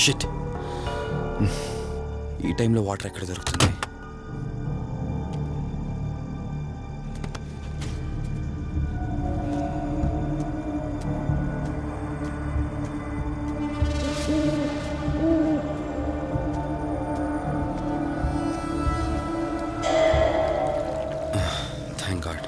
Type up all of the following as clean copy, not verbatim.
Shit, ఈ టైంలో water ఎక్కడ దొరుకుతుంది? Thank God.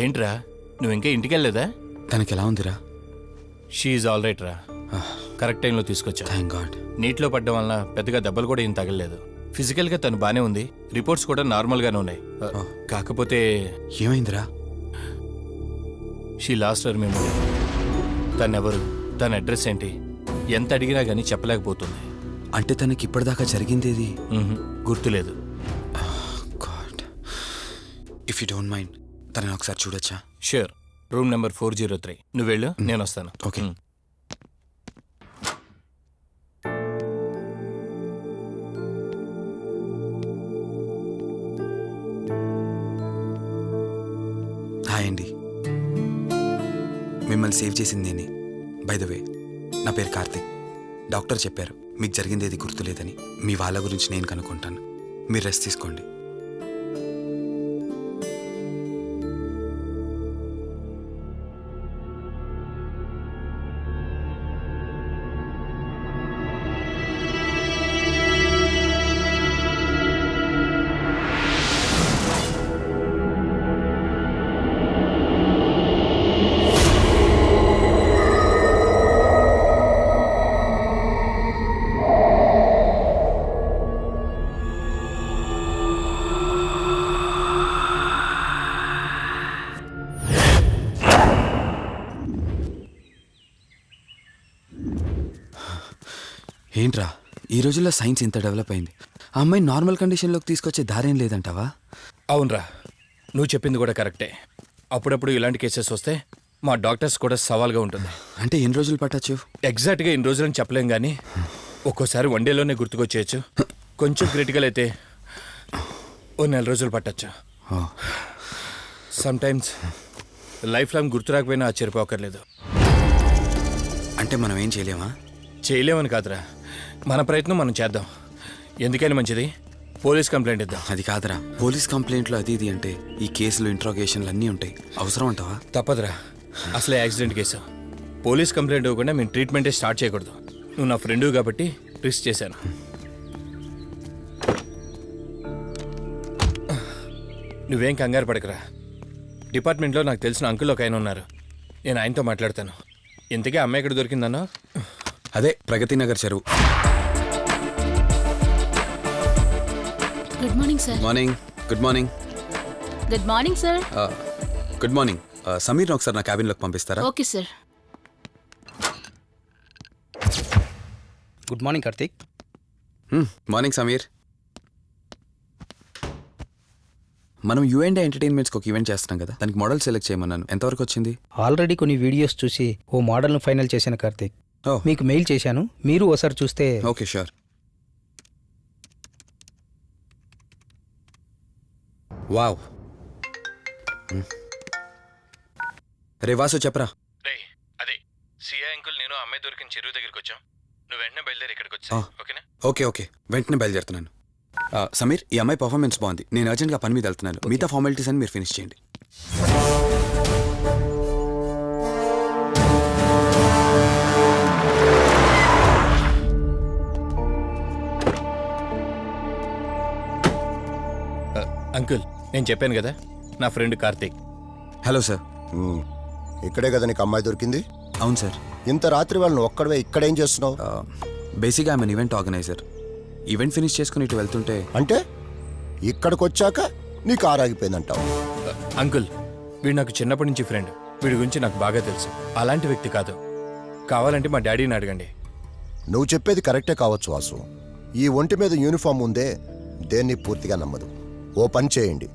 ఏంట్రా నువ్వు ఇంకా ఇంటికి వెళ్ళలేదా? తనకి ఎలా ఉందిరా? షీఈ్ ఆల్ రైట్ రా. కరెక్ట్ టైంలో తీసుకొచ్చా. Thank God. నీటిలో పడ్డం వలన పెద్దగా దెబ్బలు కూడా ఏం తగలలేదు. ఫిజికల్గా తను బానే ఉంది, రిపోర్ట్స్ కూడా నార్మల్గానే ఉన్నాయి. కాకపోతే ఏమైందిరా? She lost her memory. తనెవరు, తన అడ్రస్ ఏంటి, ఎంత అడిగినా కానీ చెప్పలేకపోతుంది. అంటే తనకి ఇప్పటిదాకా జరిగిందేది గుర్తులేదు. God, if you don't mind తనని ఒకసారి చూడొచ్చా? ష్యూర్. Room number 403. నువ్వు వెళ్ళు, నేను వస్తాను. ఓకే. హాయ్ అండి, మిమ్మల్ని సేవ్ చేసింది నేనే. బై ద వే, నా పేరు కార్తిక్. డాక్టర్ చెప్పారు మీకు జరిగిందేది గుర్తులేదని. మీ వాళ్ళ గురించి నేను కనుక్కుంటాను, మీరు రెస్ట్ తీసుకోండి. ఏంట్రా, ఈ రోజుల్లో సైన్స్ ఇంత డెవలప్ అయింది. ఆ అమ్మాయి నార్మల్ కండిషన్లోకి తీసుకొచ్చే దారేం లేదంటావా? అవునరా, నువ్వు చెప్పింది కూడా కరెక్టే. అప్పుడప్పుడు ఇలాంటి కేసెస్ వస్తే మా డాక్టర్స్ కూడా సవాల్గా ఉంటుంది. అంటే ఎన్ని రోజులు పట్టచ్చు? ఎగ్జాక్ట్గా ఎన్ని రోజులని చెప్పలేం, కానీ ఒక్కోసారి వన్ డేలోనే గుర్తుకొచ్చేయచ్చు. కొంచెం క్రిటికల్ అయితే ఓ 4 రోజులు పట్టచ్చు. సమ్టైమ్స్ లైఫ్ లాంగ్ గుర్తు రాకపోయినా ఆశ్చర్యపోకర్లేదు. అంటే మనం ఏం చేయలేమా? చేయలేమని కాదురా, మన ప్రయత్నం మనం చేద్దాం. ఎందుకని మంచిది, పోలీస్ కంప్లైంట్ ఇద్దాం. అది కాదురా, పోలీస్ కంప్లైంట్లు అది ఇది అంటే ఈ కేసులు ఇంట్రాగేషన్లు అన్నీ ఉంటాయి. అవసరం అంటావా? తప్పదురా, అసలే యాక్సిడెంట్ కేసు. పోలీస్ కంప్లైంట్ ఇవ్వకుండా మేము ట్రీట్మెంటే స్టార్ట్ చేయకూడదు. నువ్వు నా ఫ్రెండు కాబట్టి రిస్క్ చేశాను. నువ్వేం కంగారు పడకరా. డిపార్ట్మెంట్లో నాకు తెలిసిన అంకుల్ ఒక ఆయన ఉన్నారు, నేను ఆయనతో మాట్లాడతాను. ఇంతకీ అమ్మాయి ఎక్కడ దొరికిందన్నా? అదే ప్రగతి నగర్ చెరువు. Good morning sir. Morning. Good morning. Good morning sir. Good morning. సమీర్ని ఒకసారి నా క్యాబిన్లోకి పంపిస్తారా? Okay sir. Good morning Karthik. Morning Sameer. మనం యూఎండే ఎంటర్టైన్మెంట్స్కి ఒక ఈవెంట్ చేస్తున్నాం కదా, దానికి మోడల్ సెలెక్ట్ చేయమన్నాను. ఎంతవరకు వచ్చింది? ఆల్రెడీ కొన్ని వీడియోస్ చూసి ఓ మోడల్ను ఫైనల్ చేశాను కార్తీక్. ఓ మీకు మెయిల్ చేశాను, మీరు ఒకసారి చూస్తే. Okay sure. వావ్. రే వాసు చెప్పరా. రే అదే సిఐ అంకుల్ నేను అమ్మాయి దొరికిన చెరువు దగ్గరికి వచ్చాం. నువ్వు వెంటనే బయలుదేరి ఇక్కడికి వచ్చా, ఓకేనా? ఓకే ఓకే, వెంటనే బయలుదేరుతున్నాను. సమీర్, ఈ అమ్మాయి పర్ఫార్మెన్స్ బాగుంది. నేను అర్జెంట్గా పని మీద వెళ్తున్నాను. మిగతా ఫార్మాలిటీస్ అని మీరు ఫినిష్ చేయండి. అంకుల్, నేను చెప్పాను కదా నా ఫ్రెండ్ కార్తీక్. Hello sir. ఇక్కడే కదా నీకు అమ్మాయి దొరికింది? అవును సార్. ఇంత రాత్రి వాళ్ళని ఒక్కడవే ఇక్కడేం చేస్తున్నావు? బేసిక్గా I'm event organiser. Event finish చేసుకుని ఇటు వెళ్తుంటే అంటే ఇక్కడికి వచ్చాక నీ కారు ఆగిపోయిందంటావు? అంకుల్, వీడు నాకు చిన్నప్పటి నుంచి ఫ్రెండ్. వీడి గురించి నాకు బాగా తెలుసు. అలాంటి వ్యక్తి కాదు. కావాలంటే మా డాడీని అడగండి. నువ్వు చెప్పేది కరెక్టే కావచ్చు వాసు. ఈ ఒంటి మీద యూనిఫామ్ ఉందే దేన్ని పూర్తిగా నమ్మదు. ఓ పని చేయండి,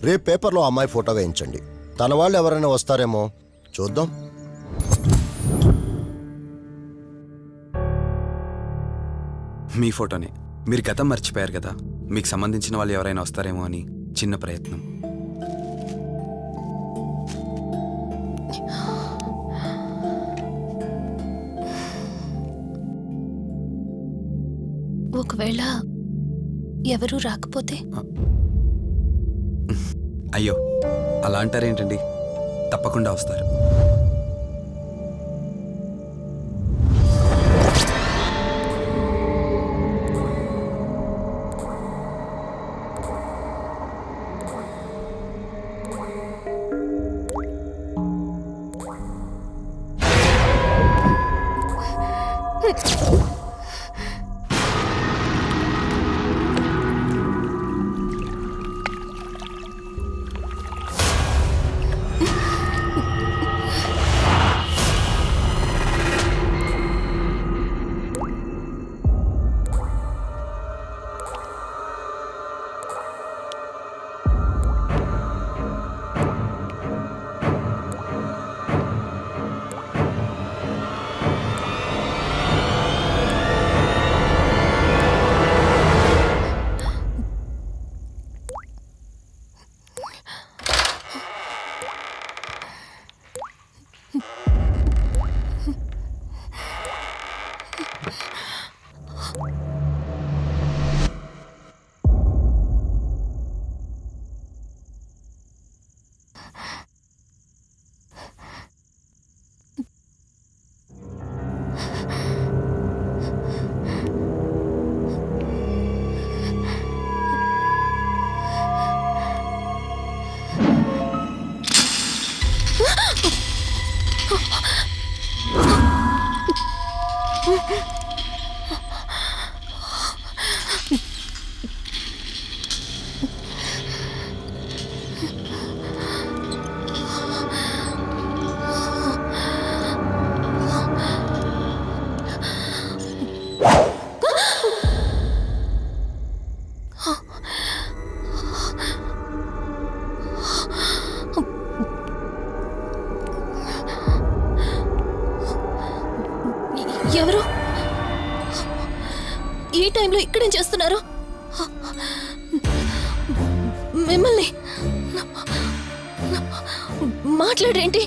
రేపు పేపర్లో అమ్మాయి ఫోటో వేయించండి. తన వాళ్ళు ఎవరైనా వస్తారేమో చూద్దాం. మీ ఫోటోనే. మీరు గతం మర్చిపోయారు కదా, మీకు సంబంధించిన వాళ్ళు ఎవరైనా వస్తారేమో అని చిన్న ప్రయత్నం. ఒకవేళ ఎవరూ రాకపోతే? అయ్యో, అలా అంటారేంటండి? తప్పకుండా వస్తారు. ఎవరు ఈ టైంలో ఇక్కడేం చేస్తున్నారు? మిమ్మల్ని మాట్లాడేంటి?